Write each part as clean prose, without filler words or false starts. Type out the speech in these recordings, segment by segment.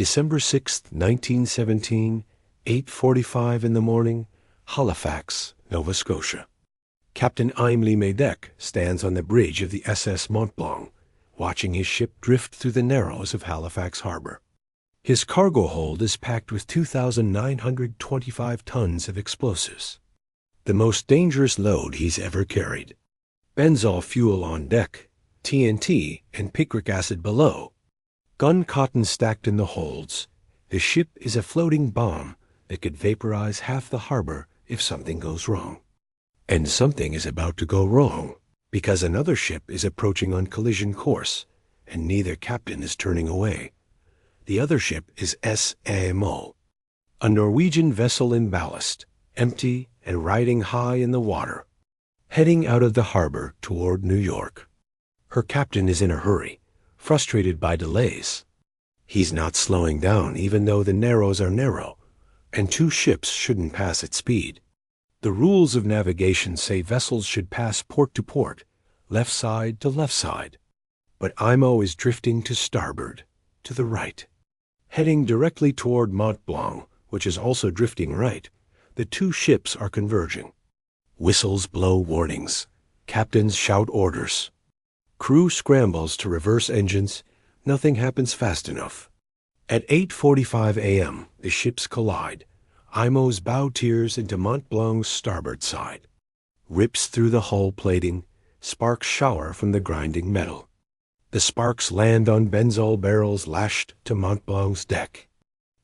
December 6, 1917, 8:45 in the morning, Halifax, Nova Scotia. Captain Aimé Le Médec stands on the bridge of the SS Mont-Blanc, watching his ship drift through the narrows of Halifax harbor. His cargo hold is packed with 2,925 tons of explosives, the most dangerous load he's ever carried. Benzol fuel on deck, TNT and picric acid below. Gun cotton stacked in the holds. The ship is a floating bomb that could vaporize half the harbor if something goes wrong. And something is about to go wrong, because another ship is approaching on collision course, and neither captain is turning away. The other ship is SS Mont-Blanc, a Norwegian vessel in ballast, empty and riding high in the water, heading out of the harbor toward New York. Her captain is in a hurry, frustrated by delays. He's not slowing down even though the narrows are narrow, and two ships shouldn't pass at speed. The rules of navigation say vessels should pass port to port, left side to left side. But Aimé is drifting to starboard, to the right. Heading directly toward Mont-Blanc, which is also drifting right, the two ships are converging. Whistles blow warnings. Captains shout orders. Crew scrambles to reverse engines. Nothing happens fast enough. At 8:45 a.m., the ships collide. Aimé's bow tears into Mont-Blanc's starboard side. Rips through the hull plating. Sparks shower from the grinding metal. The sparks land on Benzol barrels lashed to Mont-Blanc's deck.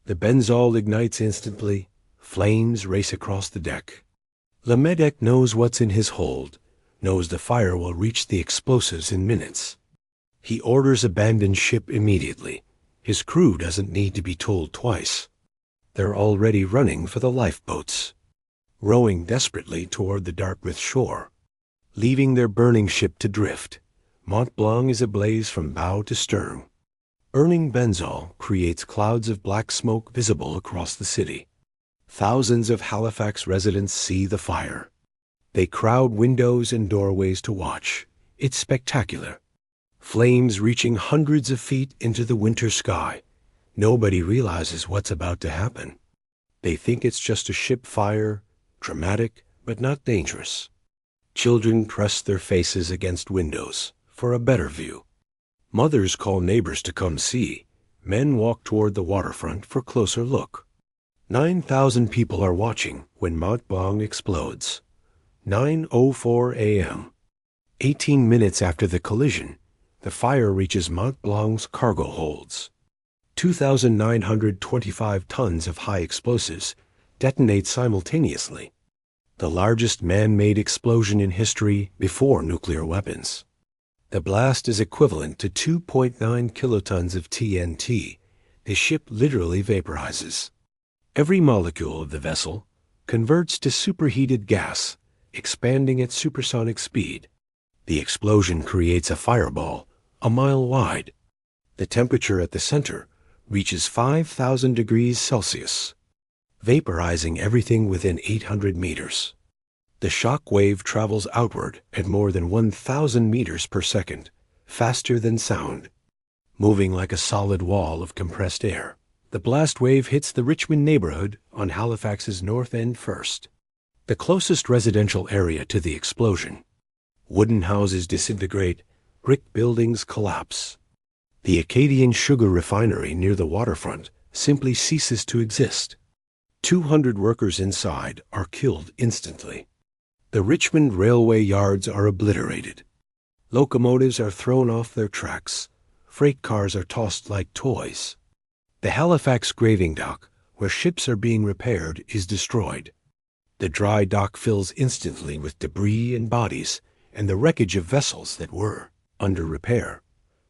The Benzol ignites instantly. Flames race across the deck. Le Médec knows what's in his hold, knows the fire will reach the explosives in minutes. He orders abandon ship immediately. His crew doesn't need to be told twice. They're already running for the lifeboats, rowing desperately toward the Dartmouth shore. Leaving their burning ship to drift, Mont-Blanc is ablaze from bow to stern. Burning Benzol creates clouds of black smoke visible across the city. Thousands of Halifax residents see the fire. They crowd windows and doorways to watch. It's spectacular. Flames reaching hundreds of feet into the winter sky. Nobody realizes what's about to happen. They think it's just a ship fire, dramatic but not dangerous. Children press their faces against windows for a better view. Mothers call neighbors to come see. Men walk toward the waterfront for closer look. 9,000 people are watching when Mont-Blanc explodes. 9:04 a.m. 18 minutes after the collision, the fire reaches Mont-Blanc's cargo holds. 2,925 tons of high explosives detonate simultaneously, the largest man-made explosion in history before nuclear weapons. The blast is equivalent to 2.9 kilotons of TNT. The ship literally vaporizes. Every molecule of the vessel converts to superheated gas, expanding at supersonic speed. The explosion creates a fireball a mile wide. The temperature at the center reaches 5,000 degrees Celsius, vaporizing everything within 800 meters. The shock wave travels outward at more than 1,000 meters per second, faster than sound, moving like a solid wall of compressed air. The blast wave hits the Richmond neighborhood on Halifax's north end first, the closest residential area to the explosion. Wooden houses disintegrate, brick buildings collapse. The Acadian sugar refinery near the waterfront simply ceases to exist. 200 workers inside are killed instantly. The Richmond railway yards are obliterated. Locomotives are thrown off their tracks. Freight cars are tossed like toys. The Halifax graving dock, where ships are being repaired, is destroyed. The dry dock fills instantly with debris and bodies and the wreckage of vessels that were under repair.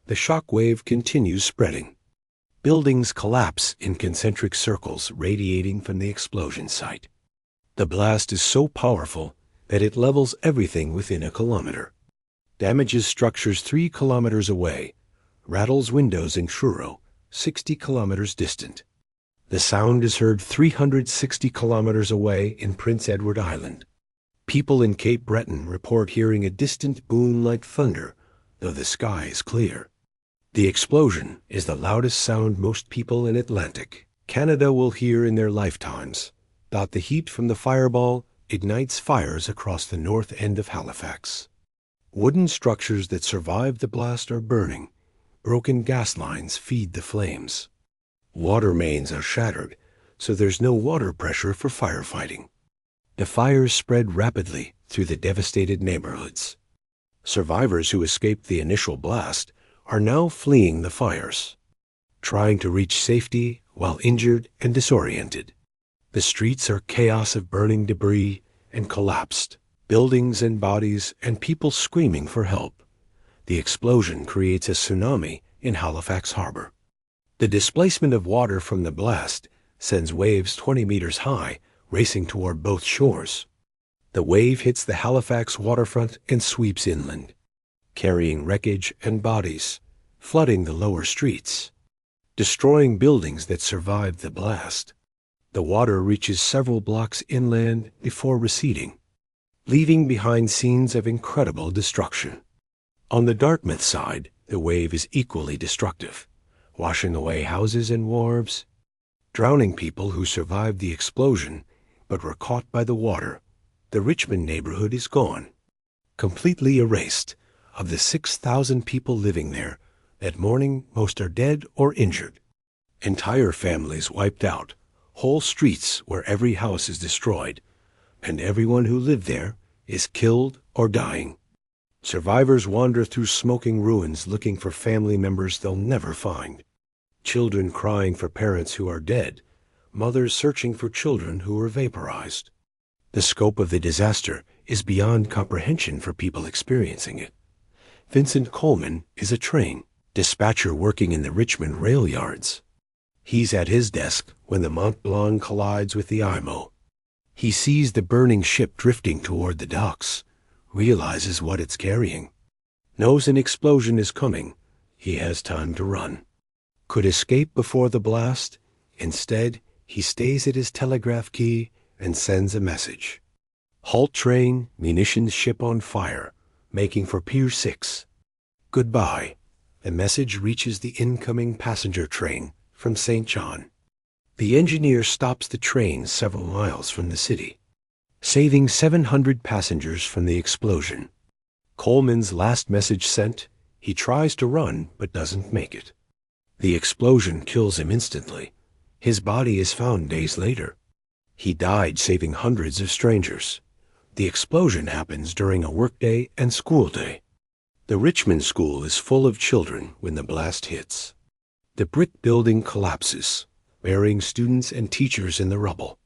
The shock wave continues spreading. Buildings collapse in concentric circles radiating from the explosion site. The blast is so powerful that it levels everything within a kilometer, damages structures 3 kilometers away, rattles windows in Truro, 60 kilometers distant. The sound is heard 360 kilometers away in Prince Edward Island. People in Cape Breton report hearing a distant boom like thunder, though the sky is clear. The explosion is the loudest sound most people in Atlantic Canada will hear in their lifetimes. The heat from the fireball ignites fires across the north end of Halifax. Wooden structures that survived the blast are burning. Broken gas lines feed the flames. Water mains are shattered, so there's no water pressure for firefighting. The fires spread rapidly through the devastated neighborhoods. Survivors who escaped the initial blast are now fleeing the fires, trying to reach safety while injured and disoriented. The streets are chaos of burning debris and collapsed buildings and bodies and people screaming for help. The explosion creates a tsunami in Halifax Harbor. The displacement of water from the blast sends waves 20 meters high, racing toward both shores. The wave hits the Halifax waterfront and sweeps inland, carrying wreckage and bodies, flooding the lower streets, destroying buildings that survived the blast. The water reaches several blocks inland before receding, leaving behind scenes of incredible destruction. On the Dartmouth side, the wave is equally destructive, washing away houses and wharves, drowning people who survived the explosion but were caught by the water. The Richmond neighborhood is gone, completely erased. Of the 6,000 people living there, that morning most are dead or injured. Entire families wiped out, whole streets where every house is destroyed, and everyone who lived there is killed or dying. Survivors wander through smoking ruins looking for family members they'll never find. Children crying for parents who are dead, mothers searching for children who were vaporized. The scope of the disaster is beyond comprehension for people experiencing it. Vincent Coleman is a train dispatcher working in the Richmond rail yards. He's at his desk when the Mont-Blanc collides with the IMO. He sees the burning ship drifting toward the docks, realizes what it's carrying, knows an explosion is coming. He has time to run. Could escape before the blast. Instead, he stays at his telegraph key and sends a message. Halt train, munitions ship on fire, making for Pier 6. Goodbye. The message reaches the incoming passenger train from St. John. The engineer stops the train several miles from the city, saving 700 passengers from the explosion. Coleman's last message sent, he tries to run but doesn't make it. The explosion kills him instantly. His body is found days later. He died saving hundreds of strangers. The explosion happens during a workday and school day. The Richmond school is full of children when the blast hits. The brick building collapses, burying students and teachers in the rubble.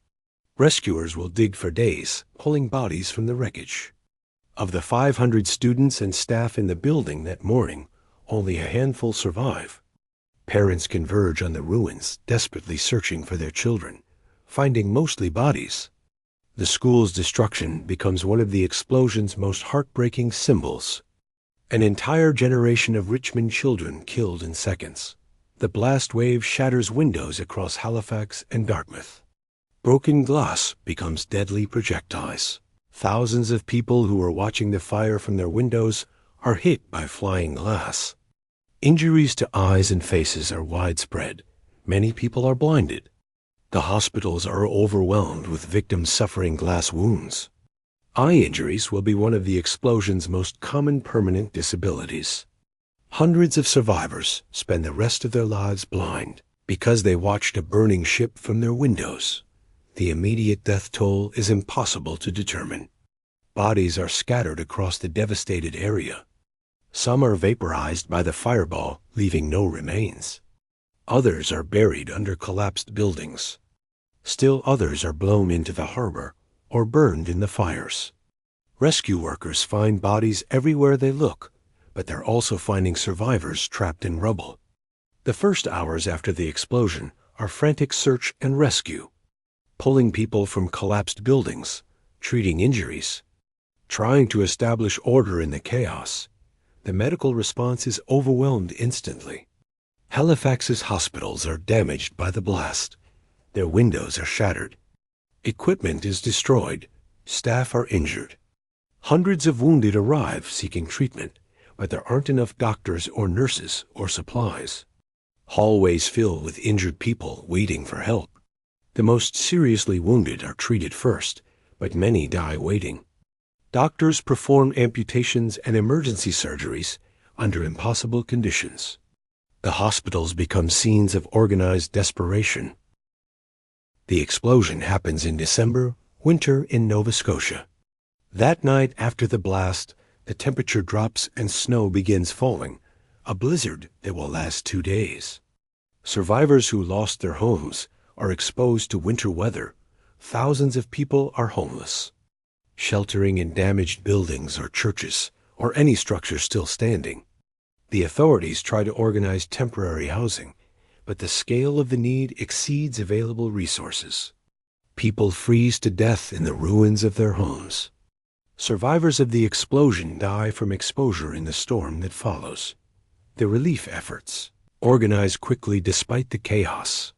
Rescuers will dig for days, pulling bodies from the wreckage. Of the 500 students and staff in the building that morning, only a handful survive. Parents converge on the ruins, desperately searching for their children, finding mostly bodies. The school's destruction becomes one of the explosion's most heartbreaking symbols. An entire generation of Richmond children killed in seconds. The blast wave shatters windows across Halifax and Dartmouth. Broken glass becomes deadly projectiles. Thousands of people who are watching the fire from their windows are hit by flying glass. Injuries to eyes and faces are widespread. Many people are blinded. The hospitals are overwhelmed with victims suffering glass wounds. Eye injuries will be one of the explosion's most common permanent disabilities. Hundreds of survivors spend the rest of their lives blind because they watched a burning ship from their windows. The immediate death toll is impossible to determine. Bodies are scattered across the devastated area. Some are vaporized by the fireball, leaving no remains. Others are buried under collapsed buildings. Still others are blown into the harbor or burned in the fires. Rescue workers find bodies everywhere they look, but they're also finding survivors trapped in rubble. The first hours after the explosion are frantic search and rescue, pulling people from collapsed buildings, treating injuries, trying to establish order in the chaos. The medical response is overwhelmed instantly. Halifax's hospitals are damaged by the blast. Their windows are shattered. Equipment is destroyed. Staff are injured. Hundreds of wounded arrive seeking treatment, but there aren't enough doctors or nurses or supplies. Hallways fill with injured people waiting for help. The most seriously wounded are treated first, but many die waiting. Doctors perform amputations and emergency surgeries under impossible conditions. The hospitals become scenes of organized desperation. The explosion happens in December, winter in Nova Scotia. That night after the blast, the temperature drops and snow begins falling, a blizzard that will last 2 days. Survivors who lost their homes are exposed to winter weather. Thousands of people are homeless, sheltering in damaged buildings or churches, or any structure still standing. The authorities try to organize temporary housing, but the scale of the need exceeds available resources. People freeze to death in the ruins of their homes. Survivors of the explosion die from exposure in the storm that follows. The relief efforts organize quickly despite the chaos.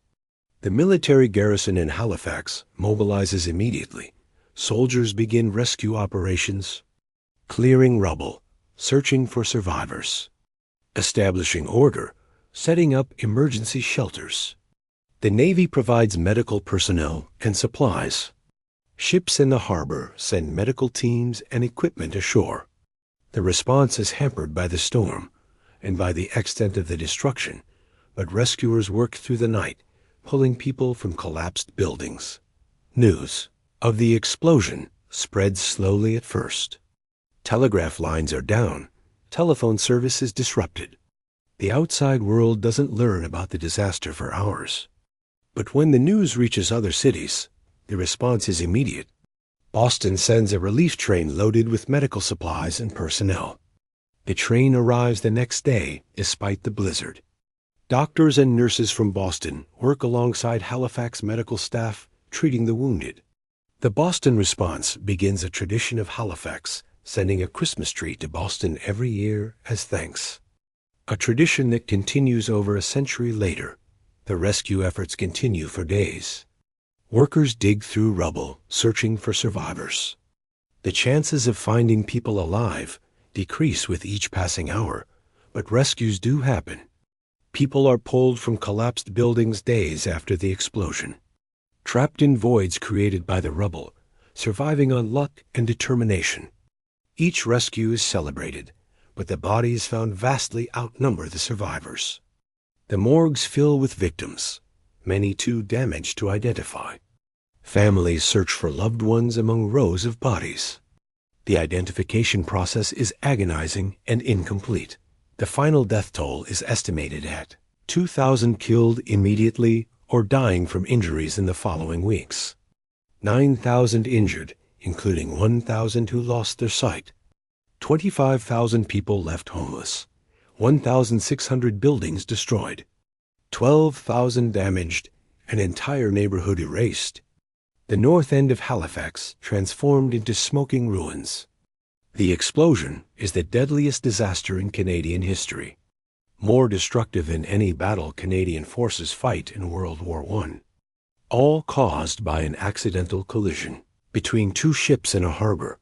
The military garrison in Halifax mobilizes immediately. Soldiers begin rescue operations, clearing rubble, searching for survivors, establishing order, setting up emergency shelters. The Navy provides medical personnel and supplies. Ships in the harbor send medical teams and equipment ashore. The response is hampered by the storm and by the extent of the destruction, but rescuers work through the night, pulling people from collapsed buildings. News of the explosion spreads slowly at first. Telegraph lines are down. Telephone service is disrupted. The outside world doesn't learn about the disaster for hours. But when the news reaches other cities, the response is immediate. Boston sends a relief train loaded with medical supplies and personnel. The train arrives the next day despite the blizzard. Doctors and nurses from Boston work alongside Halifax medical staff treating the wounded. The Boston response begins a tradition of Halifax sending a Christmas tree to Boston every year as thanks. A tradition that continues over a century later. The rescue efforts continue for days. Workers dig through rubble, searching for survivors. The chances of finding people alive decrease with each passing hour, but rescues do happen. People are pulled from collapsed buildings days after the explosion, trapped in voids created by the rubble, surviving on luck and determination. Each rescue is celebrated, but the bodies found vastly outnumber the survivors. The morgues fill with victims, many too damaged to identify. Families search for loved ones among rows of bodies. The identification process is agonizing and incomplete. The final death toll is estimated at 2,000 killed immediately or dying from injuries in the following weeks. 9,000 injured, including 1,000 who lost their sight. 25,000 people left homeless. 1,600 buildings destroyed. 12,000 damaged, an entire neighborhood erased. The north end of Halifax transformed into smoking ruins. The explosion is the deadliest disaster in Canadian history, more destructive than any battle Canadian forces fight in World War I. All caused by an accidental collision between two ships in a harbor,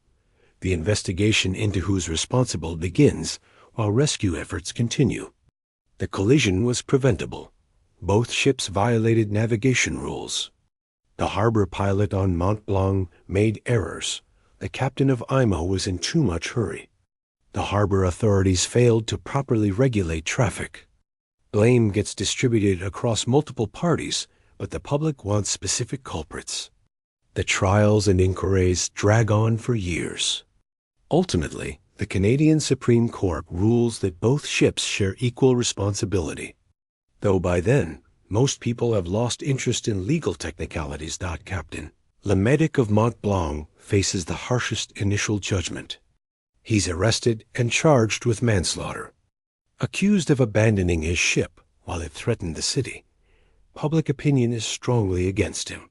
the investigation into who's responsible begins while rescue efforts continue. The collision was preventable. Both ships violated navigation rules. The harbor pilot on Mont-Blanc made errors. The captain of IMO was in too much hurry. The harbor authorities failed to properly regulate traffic. Blame gets distributed across multiple parties, but the public wants specific culprits. The trials and inquiries drag on for years. Ultimately, the Canadian Supreme Court rules that both ships share equal responsibility. Though by then, most people have lost interest in legal technicalities. Captain Le Médec of Mont-Blanc faces the harshest initial judgment. He's arrested and charged with manslaughter. Accused of abandoning his ship while it threatened the city, public opinion is strongly against him.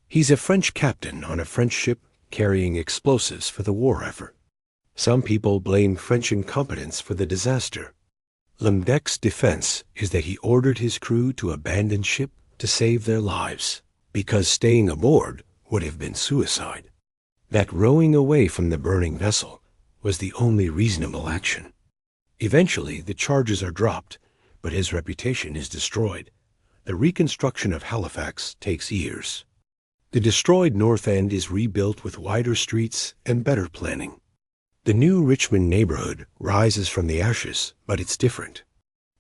He's a French captain on a French ship carrying explosives for the war effort. Some people blame French incompetence for the disaster. Le Médec's defense is that he ordered his crew to abandon ship to save their lives, because staying aboard would have been suicide. That rowing away from the burning vessel was the only reasonable action. Eventually, the charges are dropped, but his reputation is destroyed. The reconstruction of Halifax takes years. The destroyed North End is rebuilt with wider streets and better planning. The new Richmond neighborhood rises from the ashes, but it's different.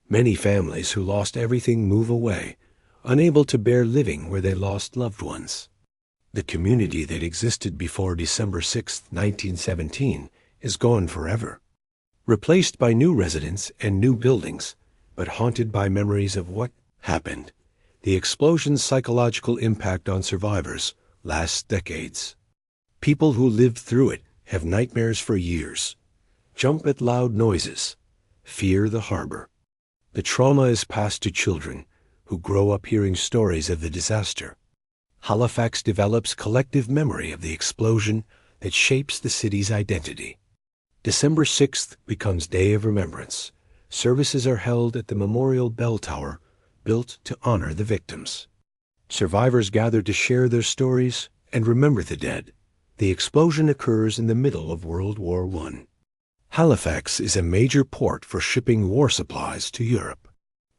Many families who lost everything move away, unable to bear living where they lost loved ones. The community that existed before December 6, 1917, is gone forever, replaced by new residents and new buildings, but haunted by memories of what happened. The explosion's psychological impact on survivors lasts decades. People who lived through it have nightmares for years, jump at loud noises, fear the harbor. The trauma is passed to children who grow up hearing stories of the disaster. Halifax develops collective memory of the explosion that shapes the city's identity. December 6th becomes Day of Remembrance. Services are held at the Memorial Bell Tower, built to honor the victims. Survivors gather to share their stories and remember the dead. The explosion occurs in the middle of World War I. Halifax is a major port for shipping war supplies to Europe.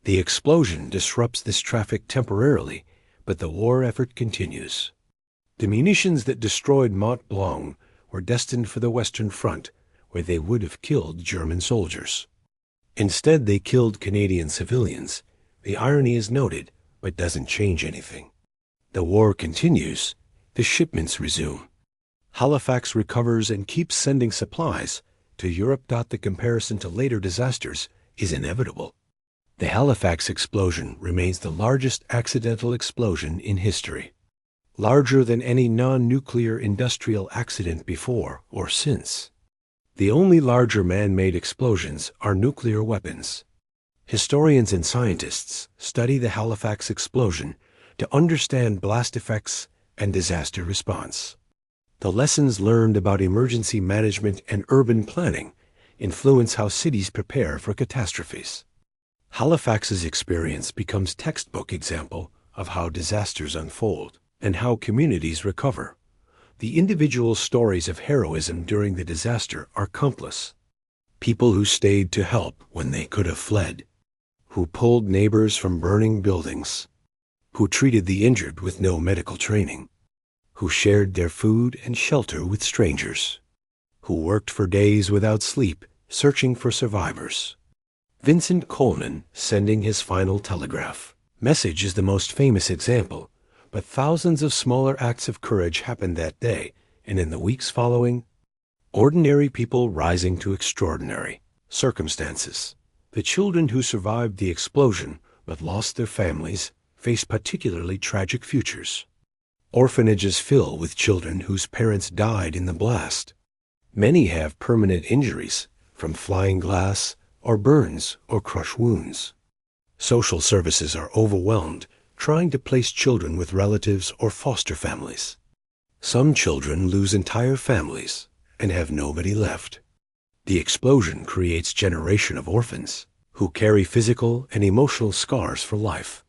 The explosion disrupts this traffic temporarily, but the war effort continues. The munitions that destroyed Mont-Blanc were destined for the Western Front, where they would have killed German soldiers. Instead, they killed Canadian civilians. The irony is noted, but doesn't change anything. The war continues. The shipments resume. Halifax recovers and keeps sending supplies to Europe. The comparison to later disasters is inevitable. The Halifax explosion remains the largest accidental explosion in history, larger than any non-nuclear industrial accident before or since. The only larger man-made explosions are nuclear weapons. Historians and scientists study the Halifax explosion to understand blast effects and disaster response. The lessons learned about emergency management and urban planning influence how cities prepare for catastrophes. Halifax's experience becomes textbook example of how disasters unfold and how communities recover. The individual stories of heroism during the disaster are countless. People who stayed to help when they could have fled, who pulled neighbors from burning buildings, who treated the injured with no medical training, who shared their food and shelter with strangers, who worked for days without sleep searching for survivors. Vincent Coleman sending his final telegraph message is the most famous example, but thousands of smaller acts of courage happened that day and in the weeks following. Ordinary people rising to extraordinary circumstances. The children who survived the explosion but lost their families face particularly tragic futures. Orphanages fill with children whose parents died in the blast. Many have permanent injuries from flying glass or burns or crush wounds. Social services are overwhelmed trying to place children with relatives or foster families. Some children lose entire families and have nobody left. The explosion creates a generation of orphans who carry physical and emotional scars for life.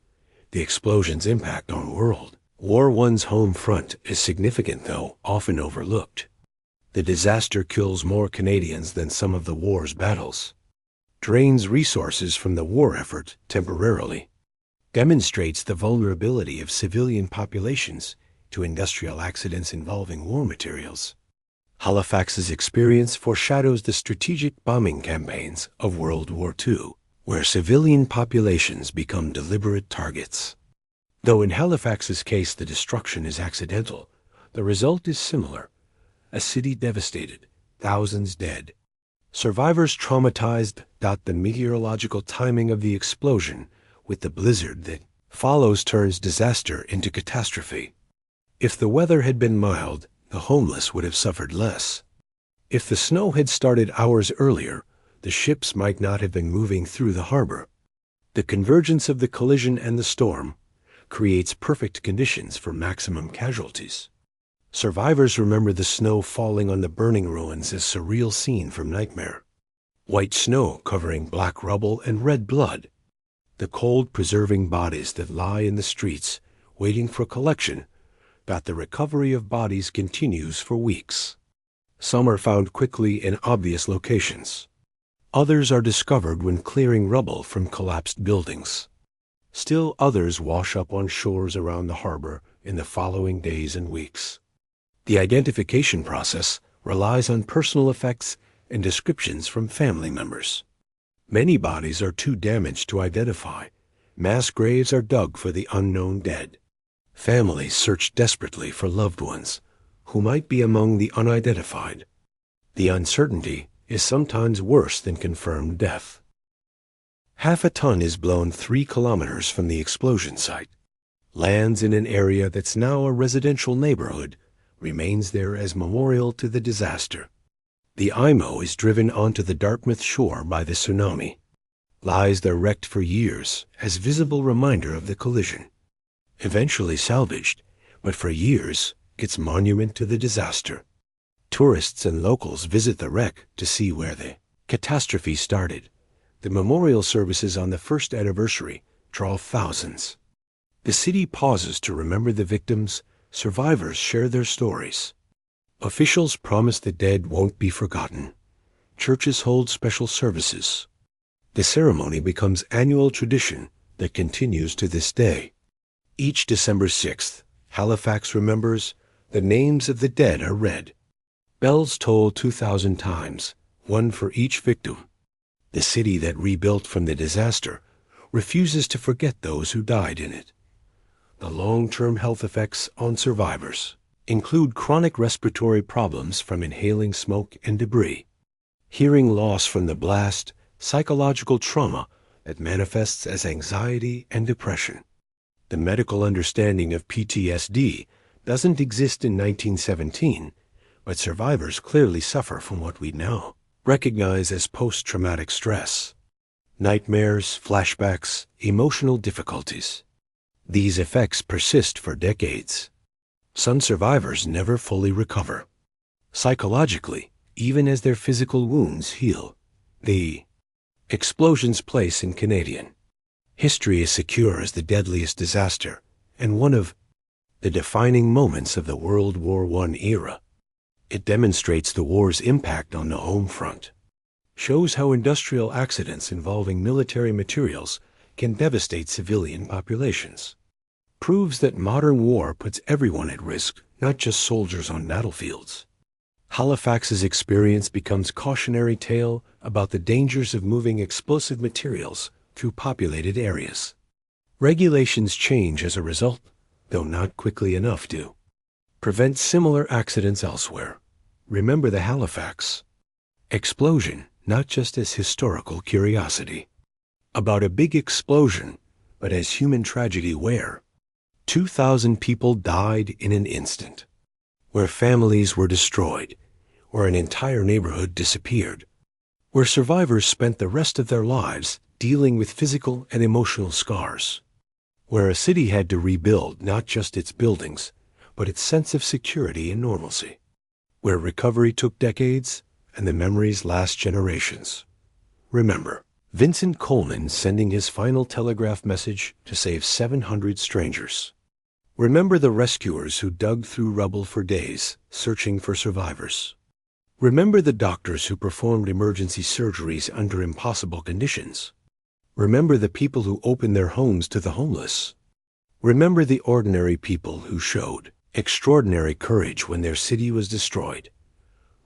The explosion's impact on World War I's home front is significant, though often overlooked. The disaster kills more Canadians than some of the war's battles, drains resources from the war effort temporarily, demonstrates the vulnerability of civilian populations to industrial accidents involving war materials. Halifax's experience foreshadows the strategic bombing campaigns of World War II, where civilian populations become deliberate targets. Though in Halifax's case the destruction is accidental, the result is similar. A city devastated, thousands dead. Survivors traumatized. The meteorological timing of the explosion with the blizzard that follows turns disaster into catastrophe. If the weather had been mild, the homeless would have suffered less. If the snow had started hours earlier, the ships might not have been moving through the harbor. The convergence of the collision and the storm creates perfect conditions for maximum casualties. Survivors remember the snow falling on the burning ruins as a surreal scene from nightmare. White snow covering black rubble and red blood. The cold preserving bodies that lie in the streets waiting for collection. The recovery of bodies continues for weeks. Some are found quickly in obvious locations. Others are discovered when clearing rubble from collapsed buildings. Still others wash up on shores around the harbor in the following days and weeks. The identification process relies on personal effects and descriptions from family members. Many bodies are too damaged to identify. Mass graves are dug for the unknown dead. Families search desperately for loved ones who might be among the unidentified. The uncertainty is sometimes worse than confirmed death. Half a ton is blown 3 kilometers from the explosion site, lands in an area that's now a residential neighborhood, remains there as memorial to the disaster. The IMO is driven onto the Dartmouth shore by the tsunami, lies there wrecked for years as visible reminder of the collision. Eventually salvaged, but for years its monument to the disaster. Tourists and locals visit the wreck to see where the catastrophe started. The memorial services on the first anniversary draw thousands. The city pauses to remember the victims. Survivors share their stories. Officials promise the dead won't be forgotten. Churches hold special services. The ceremony becomes annual tradition that continues to this day. Each December 6th, Halifax remembers. The names of the dead are read. Bells toll 2,000 times, one for each victim. The city that rebuilt from the disaster refuses to forget those who died in it. The long-term health effects on survivors include chronic respiratory problems from inhaling smoke and debris, hearing loss from the blast, psychological trauma that manifests as anxiety and depression. The medical understanding of PTSD doesn't exist in 1917, but survivors clearly suffer from what we now recognize as post-traumatic stress. Nightmares, flashbacks, emotional difficulties. These effects persist for decades. Some survivors never fully recover. Psychologically, even as their physical wounds heal. The explosion's place in Canadian history is secure as the deadliest disaster and one of the defining moments of the World War I era. It demonstrates the war's impact on the home front, shows how industrial accidents involving military materials can devastate civilian populations, proves that modern war puts everyone at risk, not just soldiers on battlefields. Halifax's experience becomes cautionary tale about the dangers of moving explosive materials through populated areas. Regulations change as a result, though not quickly enough to prevent similar accidents elsewhere. Remember the Halifax explosion, not just as historical curiosity about a big explosion, but as human tragedy where 2,000 people died in an instant, where families were destroyed, where an entire neighborhood disappeared, where survivors spent the rest of their lives dealing with physical and emotional scars, where a city had to rebuild not just its buildings, but its sense of security and normalcy, where recovery took decades and the memories last generations. Remember, Vincent Coleman sending his final telegraph message to save 700 strangers. Remember the rescuers who dug through rubble for days, searching for survivors. Remember the doctors who performed emergency surgeries under impossible conditions. Remember the people who opened their homes to the homeless. Remember the ordinary people who showed extraordinary courage when their city was destroyed.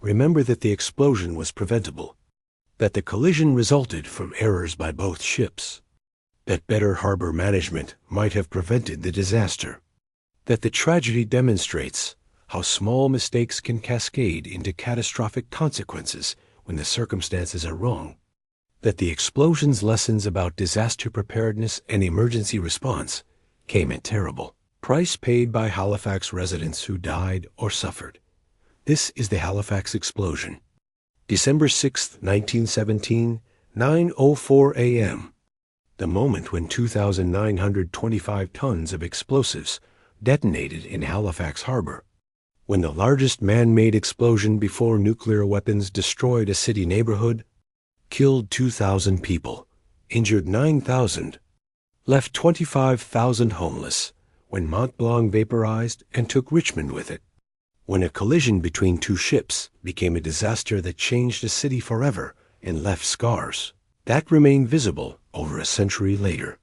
Remember that the explosion was preventable, that the collision resulted from errors by both ships, that better harbor management might have prevented the disaster, that the tragedy demonstrates how small mistakes can cascade into catastrophic consequences when the circumstances are wrong, that the explosion's lessons about disaster preparedness and emergency response came at terrible price paid by Halifax residents who died or suffered. This is the Halifax explosion. December 6, 1917, 9:04 a.m. The moment when 2,925 tons of explosives detonated in Halifax Harbor, when the largest man-made explosion before nuclear weapons destroyed a city neighborhood, killed 2,000 people, injured 9,000, left 25,000 homeless, when Mont-Blanc vaporized and took Richmond with it, when a collision between two ships became a disaster that changed a city forever and left scars that remain visible over a century later.